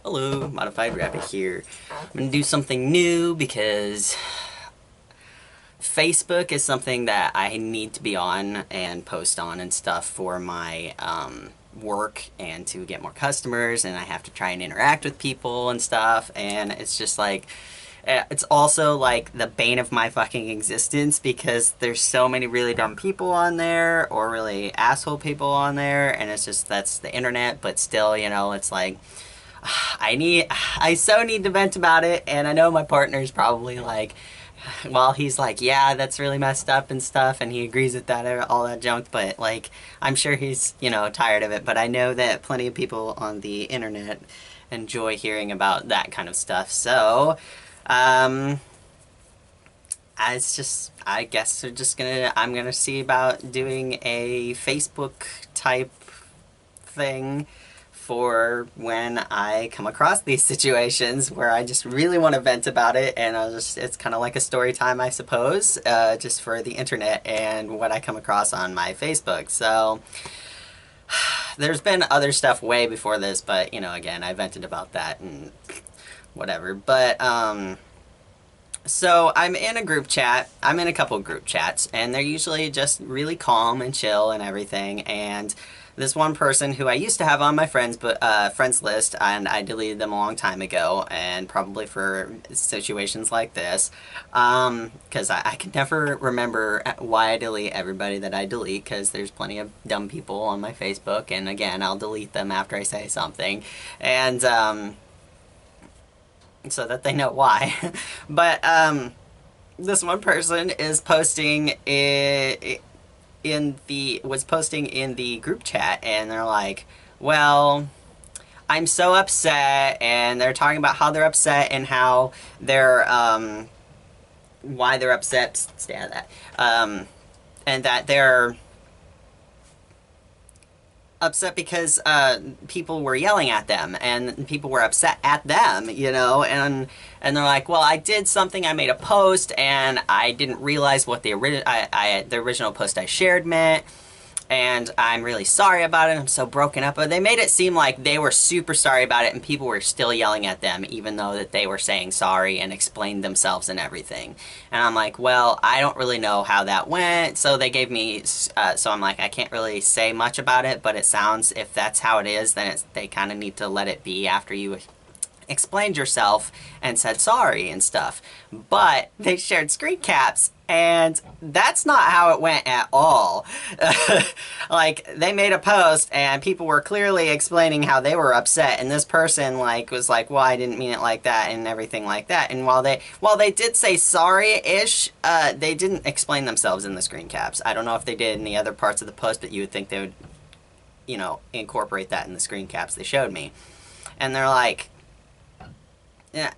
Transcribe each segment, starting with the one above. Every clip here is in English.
Hello, Modified Rabbit here. I'm gonna do something new because Facebook is something that I need to be on and post on and stuff for my work and to get more customers, and I have to try and interact with people and stuff, and it's just like it's also like the bane of my fucking existence because there's so many really dumb people on there or really asshole people on there, and it's just that's the internet. But still, you know, it's like I so need to vent about it, and I know my partner's probably like, well, he's like, yeah, that's really messed up and stuff, and he agrees with that, all that junk, but like, I'm sure he's, you know, tired of it, but I know that plenty of people on the internet enjoy hearing about that kind of stuff, so, I guess I'm gonna see about doing a Facebook type thing for when I come across these situations where I just really want to vent about it, and it's kind of like a story time, I suppose, just for the internet and what I come across on my Facebook. So there's been other stuff way before this, but, you know, again, I vented about that and whatever. But, so I'm in a group chat. I'm in a couple group chats, and they're usually just really calm and chill and everything, and this one person who I used to have on my friends list, and I deleted them a long time ago, and probably for situations like this, because I can never remember why I delete everybody that I delete, because there's plenty of dumb people on my Facebook, and again, I'll delete them after I say something, and so that they know why. But this one person is posting posting in the group chat, and they're like, well, I'm so upset, and they're talking about how they're upset and how they're why they're upset, stay out of that, and that they're upset because people were yelling at them, and people were upset at them, you know, and they're like, well, I did something, I made a post, and I didn't realize what the original post I shared meant, and I'm really sorry about it, I'm so broken up. But they made it seem like they were super sorry about it, and people were still yelling at them, even though that they were saying sorry and explained themselves and everything. And I'm like, well, I don't really know how that went, so they gave me, so I'm like, I can't really say much about it, but it sounds, if that's how it is, then they kind of need to let it be after you explained yourself and said sorry and stuff. But they shared screen caps, and that's not how it went at all. Like, they made a post and people were clearly explaining how they were upset, and this person like was like, well, I didn't mean it like that and everything like that. And while they did say sorry-ish, they didn't explain themselves in the screen caps. I don't know if they did in the other parts of the post, but you would think they would, you know, incorporate that in the screen caps they showed me. And they're like, yeah,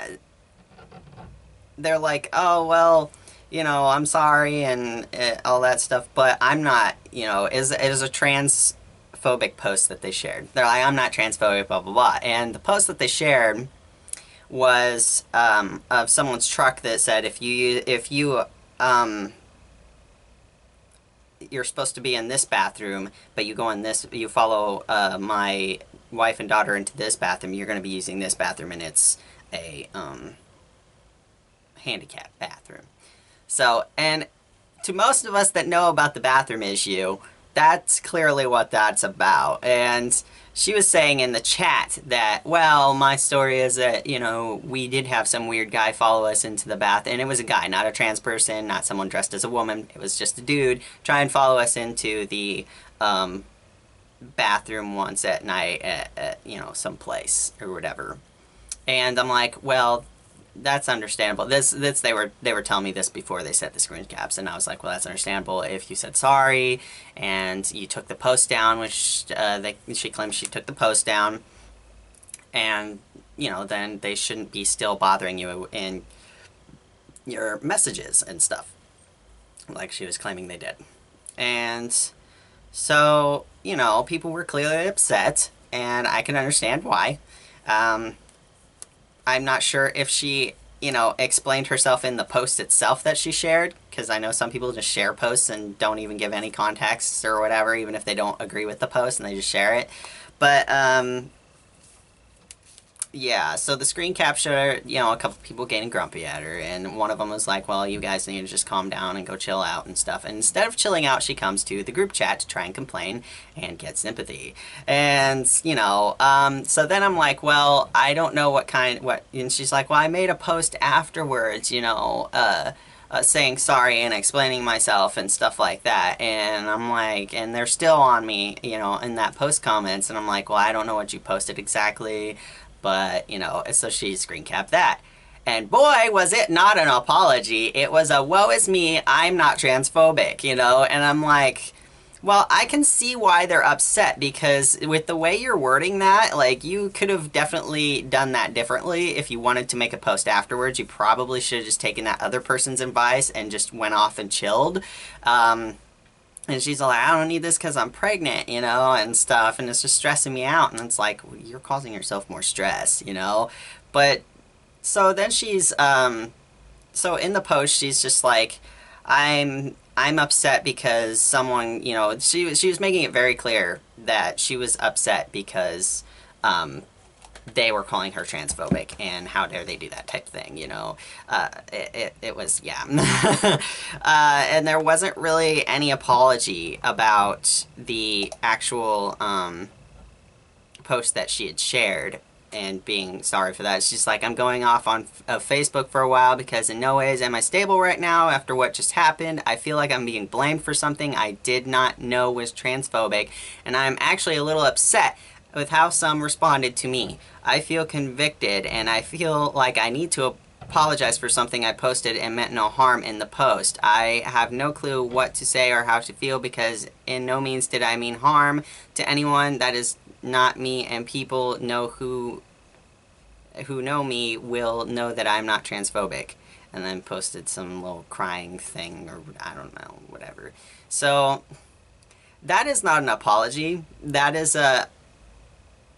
they're like, oh, well, you know, I'm sorry and all that stuff, but I'm not, you know, it is a transphobic post that they shared. They're like, I'm not transphobic, blah, blah, blah. And the post that they shared was of someone's truck that said, if you you're supposed to be in this bathroom, but you go in this, you follow my wife and daughter into this bathroom, you're going to be using this bathroom, and it's a handicap bathroom. So, and to most of us that know about the bathroom issue, that's clearly what that's about. And she was saying in the chat that, well, my story is that, you know, we did have some weird guy follow us into the bath, and it was a guy, not a trans person, not someone dressed as a woman, it was just a dude, try and follow us into the bathroom once at night at, you know, some place or whatever. And I'm like, well, that's understandable. They were telling me this before they set the screen caps, and I was like, well, that's understandable if you said sorry and you took the post down, which she claims she took the post down, and, you know, then they shouldn't be still bothering you in your messages and stuff, like she was claiming they did. And so, you know, people were clearly upset, and I can understand why. I'm not sure if she, you know, explained herself in the post itself that she shared, because I know some people just share posts and don't even give any context or whatever, even if they don't agree with the post, and they just share it. But, Yeah, so the screen cap showed her, you know, a couple people getting grumpy at her, and one of them was like, well, you guys need to just calm down and go chill out and stuff. And instead of chilling out, she comes to the group chat to try and complain and get sympathy. And, you know, so then I'm like, well, I don't know and she's like, well, I made a post afterwards, you know, saying sorry and explaining myself and stuff like that. And I'm like, and they're still on me, you know, in that post comments. And I'm like, well, I don't know what you posted exactly. But, you know, so she screen capped that. And boy, was it not an apology. It was a woe is me, I'm not transphobic, you know? And I'm like, well, I can see why they're upset, because with the way you're wording that, like, you could have definitely done that differently. If you wanted to make a post afterwards, you probably should have just taken that other person's advice and just went off and chilled. And she's like, I don't need this because I'm pregnant, you know, and stuff, and it's just stressing me out. And it's like, well, you're causing yourself more stress, you know? But, so then she's, so in the post, she's just like, I'm upset because someone, you know, she was making it very clear that she was upset because, they were calling her transphobic, and how dare they do that type thing, you know. It was, yeah. And there wasn't really any apology about the actual post that she had shared and being sorry for that. She's like, I'm going off on Facebook for a while because in no ways am I stable right now after what just happened. I feel like I'm being blamed for something I did not know was transphobic, and I'm actually a little upset with how some responded to me. I feel convicted, and I feel like I need to apologize for something I posted and meant no harm in the post. I have no clue what to say or how to feel, because in no means did I mean harm to anyone. That is not me, and people know who know me will know that I'm not transphobic. And then posted some little crying thing, or I don't know, whatever. So that is not an apology. That is a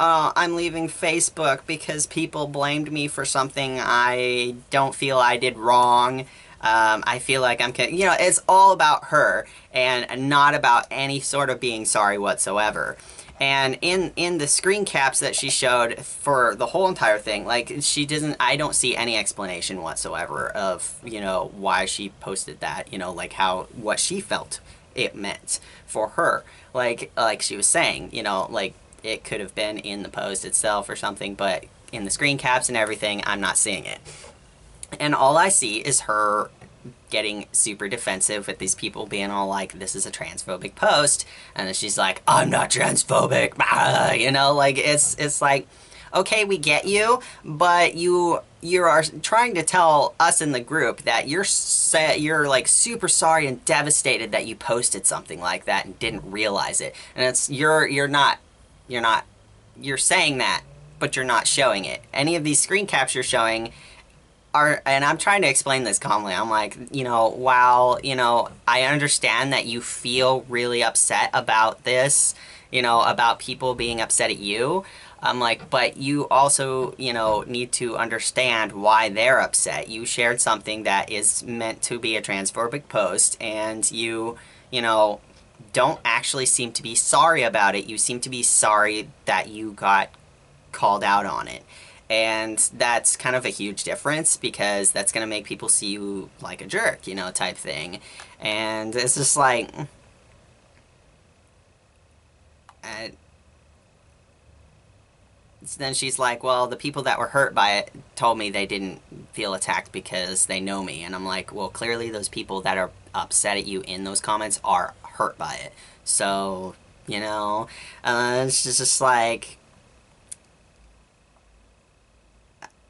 I'm leaving Facebook because people blamed me for something I don't feel I did wrong. I feel like you know, it's all about her and not about any sort of being sorry whatsoever. And in the screen caps that she showed for the whole entire thing, like, I don't see any explanation whatsoever of, you know, why she posted that, you know, like what she felt it meant for her. Like she was saying, you know, like, it could have been in the post itself or something, but in the screen caps and everything, I'm not seeing it. And all I see is her getting super defensive with these people being all like, this is a transphobic post, and then she's like, I'm not transphobic, you know, like, it's like, okay, we get you, but you are trying to tell us in the group that you're like super sorry and devastated that you posted something like that and didn't realize it. And it's, you're saying that, but you're not showing it. Any of these screen caps you're showing are, and I'm trying to explain this calmly, I'm like, you know, while, you know, I understand that you feel really upset about this, you know, about people being upset at you, I'm like, but you also, you know, need to understand why they're upset. You shared something that is meant to be a transphobic post, and you know, don't actually seem to be sorry about it. You seem to be sorry that you got called out on it. And that's kind of a huge difference, because that's going to make people see you like a jerk, you know, type thing. And it's just like, then she's like, well, the people that were hurt by it told me they didn't feel attacked because they know me. And I'm like, well, clearly those people that are upset at you in those comments are hurt by it. So, you know, it's just like,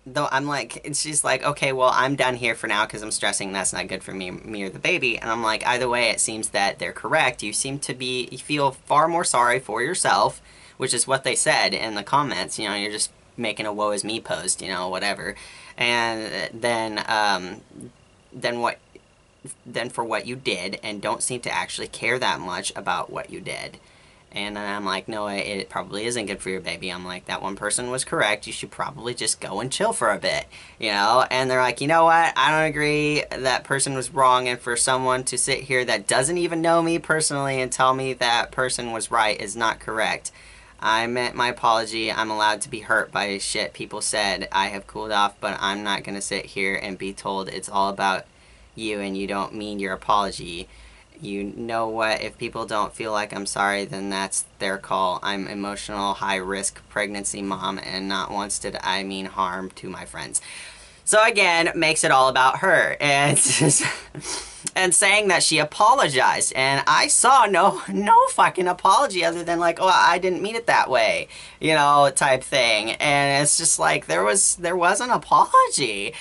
though I'm like, and she's like, okay, well, I'm done here for now because I'm stressing that's not good for me or the baby. And I'm like, either way, it seems that they're correct. You feel far more sorry for yourself, which is what they said in the comments. You know, you're just making a woe is me post, you know, whatever. And then for what you did, and don't seem to actually care that much about what you did. And then I'm like, no, it probably isn't good for your baby. I'm like, that one person was correct. You should probably just go and chill for a bit, you know? And they're like, you know what? I don't agree. That person was wrong. And for someone to sit here that doesn't even know me personally and tell me that person was right is not correct. I meant my apology. I'm allowed to be hurt by shit people said. I have cooled off, but I'm not gonna sit here and be told it's all about you and you don't mean your apology. You know what? If people don't feel like I'm sorry, then that's their call. I'm emotional, high-risk pregnancy mom, and not once did I mean harm to my friends. So again, makes it all about her, and and saying that she apologized, and I saw no fucking apology other than like, oh, I didn't mean it that way, you know, type thing, and it's just like there was an apology.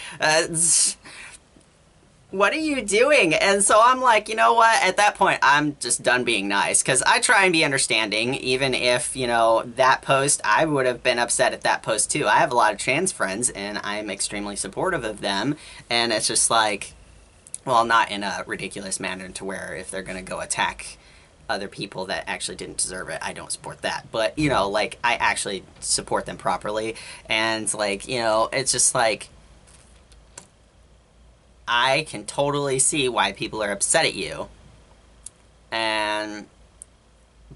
What are you doing? And so I'm like, you know what? At that point, I'm just done being nice, because I try and be understanding, even if, you know, that post, I would have been upset at that post too. I have a lot of trans friends, and I'm extremely supportive of them, and it's just like, well, not in a ridiculous manner to where if they're gonna go attack other people that actually didn't deserve it, I don't support that. But, you know, like, I actually support them properly, and, like, you know, it's just like, I can totally see why people are upset at you, but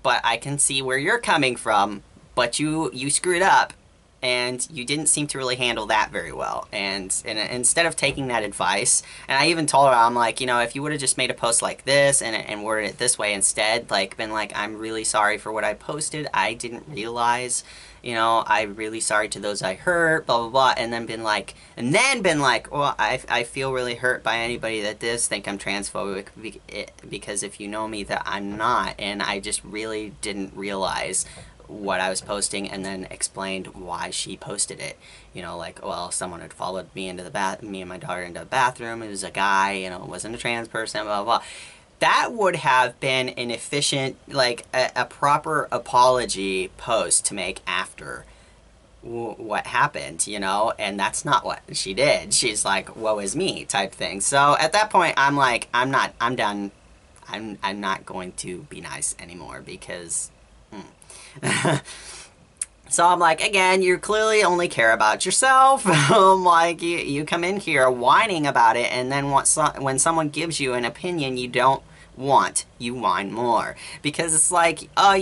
I can see where you're coming from, but you screwed up, and you didn't seem to really handle that very well, and instead of taking that advice, and I even told her, I'm like, you know, if you would have just made a post like this, and worded it this way instead, like, been like, I'm really sorry for what I posted, I didn't realize, you know, I'm really sorry to those I hurt, blah, blah, blah, and then been like, well, I feel really hurt by anybody that does think I'm transphobic, because if you know me, that I'm not, and I just really didn't realize what I was posting, and then explained why she posted it. You know, like, well, someone had followed me into me and my daughter into the bathroom, it was a guy, you know, it wasn't a trans person, blah, blah, blah. That would have been an efficient, like, a proper apology post to make after what happened, you know, and that's not what she did. She's like, woe is me type thing. So at that point, I'm like, I'm done. I'm not going to be nice anymore, because so I'm like, again, you clearly only care about yourself. I'm like, you come in here whining about it, and then when someone gives you an opinion you don't want, you whine more, because it's like, oh,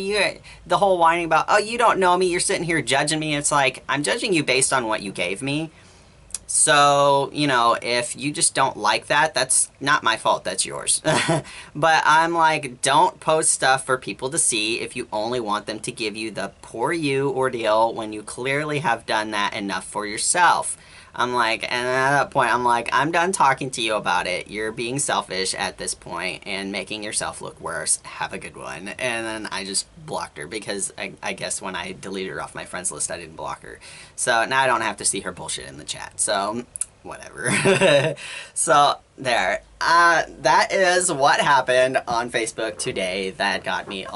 the whole whining about, oh, you don't know me, you're sitting here judging me. It's like, I'm judging you based on what you gave me. So, you know, if you just don't like that, that's not my fault, that's yours. But I'm like, don't post stuff for people to see if you only want them to give you the poor you ordeal when you clearly have done that enough for yourself. I'm like, and at that point, I'm like, I'm done talking to you about it. You're being selfish at this point and making yourself look worse. Have a good one. And then I just blocked her, because I guess when I deleted her off my friends list, I didn't block her. So now I don't have to see her bullshit in the chat. So, whatever. So, there. That is what happened on Facebook today that got me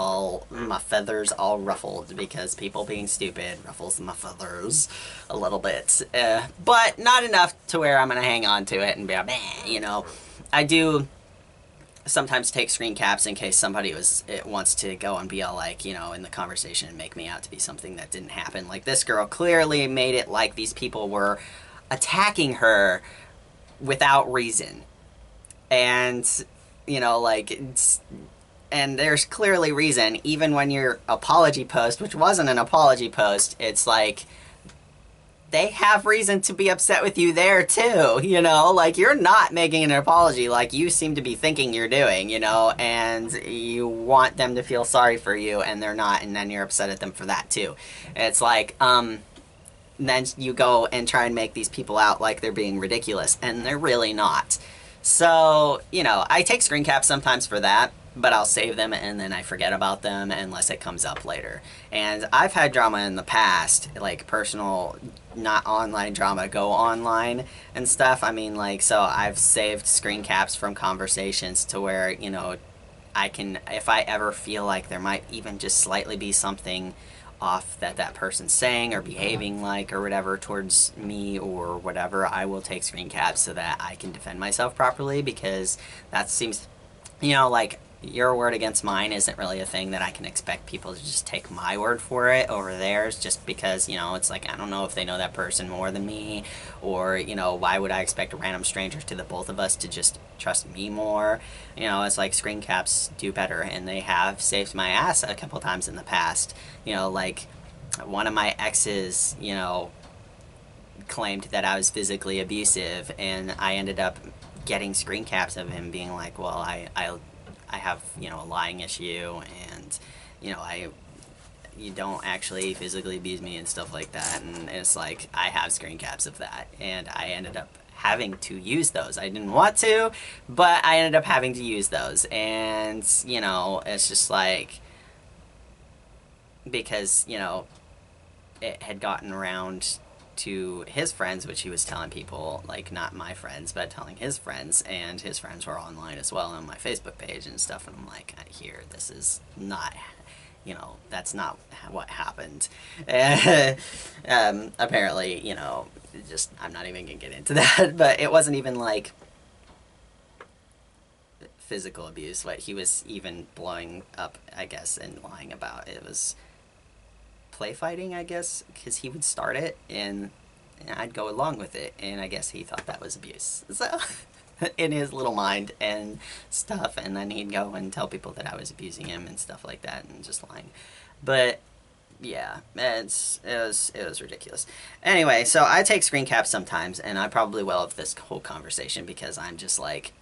my feathers all ruffled, because people being stupid ruffles my feathers a little bit. But not enough to where I'm gonna hang on to it and be like, meh, you know. I do sometimes take screen caps in case somebody wants to go and be all like, you know, in the conversation and make me out to be something that didn't happen. Like, this girl clearly made it like these people were attacking her without reason. And, you know, like, and there's clearly reason, even when your apology post, which wasn't an apology post, it's like, they have reason to be upset with you there too, you know, like, you're not making an apology like you seem to be thinking you're doing, you know, and you want them to feel sorry for you, and they're not, and then you're upset at them for that too. It's like, then you go and try and make these people out like they're being ridiculous, and they're really not. So, you know, I take screen caps sometimes for that, but I'll save them and then I forget about them unless it comes up later. And I've had drama in the past, like personal, not online drama, go online and stuff. I mean, like, so I've saved screen caps from conversations to where, you know, I can, if I ever feel like there might even just slightly be something off that person's saying or behaving like or whatever towards me or whatever, I will take screen caps so that I can defend myself properly, because that seems, you know, like, your word against mine isn't really a thing that I can expect people to just take my word for it over theirs, just because, you know, it's like, I don't know if they know that person more than me, or, you know, why would I expect a random stranger to the both of us to just trust me more? You know, it's like, screen caps do better, and they have saved my ass a couple times in the past. You know, like, one of my exes, you know, claimed that I was physically abusive, and I ended up getting screen caps of him being like, well, I have, you know, a lying issue, and, you know, you don't actually physically abuse me and stuff like that. And it's like, I have screen caps of that, and I ended up having to use those. I didn't want to, but I ended up having to use those. And, you know, it's just like, because, you know, it had gotten around to his friends, which he was telling people, like, not my friends, but telling his friends, and his friends were online as well on my Facebook page and stuff. And I'm like, here, this is not, you know, that's not what happened. Apparently, you know, just, I'm not even gonna get into that, but it wasn't even like physical abuse. What he was even blowing up, I guess, and lying about, it was play fighting, I guess, because he would start it and I'd go along with it, and I guess he thought that was abuse. So in his little mind and stuff, and then he'd go and tell people that I was abusing him and stuff like that and just lying. But yeah, it was ridiculous. Anyway, so I take screen caps sometimes, and I probably will of this whole conversation, because I'm just like,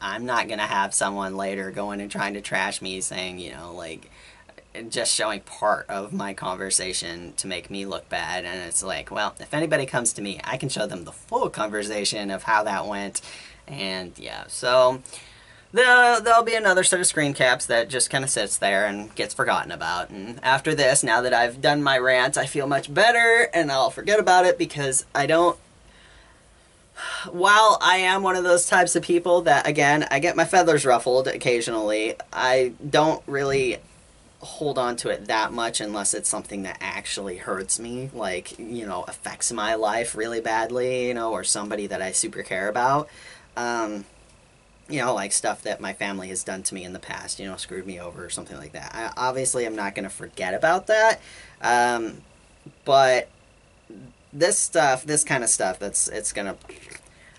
I'm not gonna have someone later going and trying to trash me, saying, you know, like, just showing part of my conversation to make me look bad. And it's like, well, if anybody comes to me, I can show them the full conversation of how that went. And yeah, so there'll be another set of screen caps that just kind of sits there and gets forgotten about. And after this, now that I've done my rant, I feel much better, and I'll forget about it, because I don't, while I am one of those types of people that, again, I get my feathers ruffled occasionally, I don't really hold on to it that much unless it's something that actually hurts me, like, you know, affects my life really badly, you know, or somebody that I super care about. You know, like stuff that my family has done to me in the past, you know, screwed me over or something like that. Obviously, I'm not going to forget about that. But this stuff, this kind of stuff, it's going to,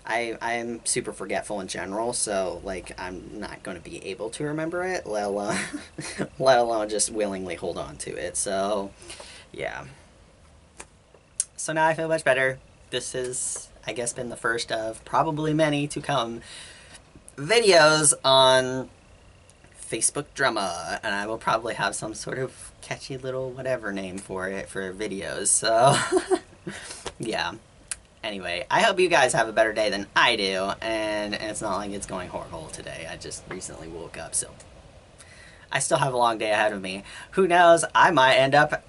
I'm super forgetful in general, so, like, I'm not going to be able to remember it, let alone just willingly hold on to it. So, yeah. So now I feel much better. This has, I guess, been the first of probably many to come videos on Facebook drama, and I will probably have some sort of catchy little whatever name for it for videos, so, yeah. Anyway, I hope you guys have a better day than I do, and it's not like it's going horrible today. I just recently woke up, so I still have a long day ahead of me. Who knows, I might end up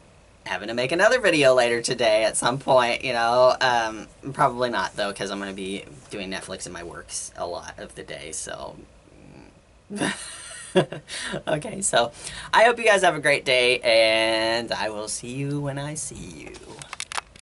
having to make another video later today at some point, you know. Probably not, though, because I'm going to be doing Netflix in my works a lot of the day, so... Okay, so I hope you guys have a great day, and I will see you when I see you.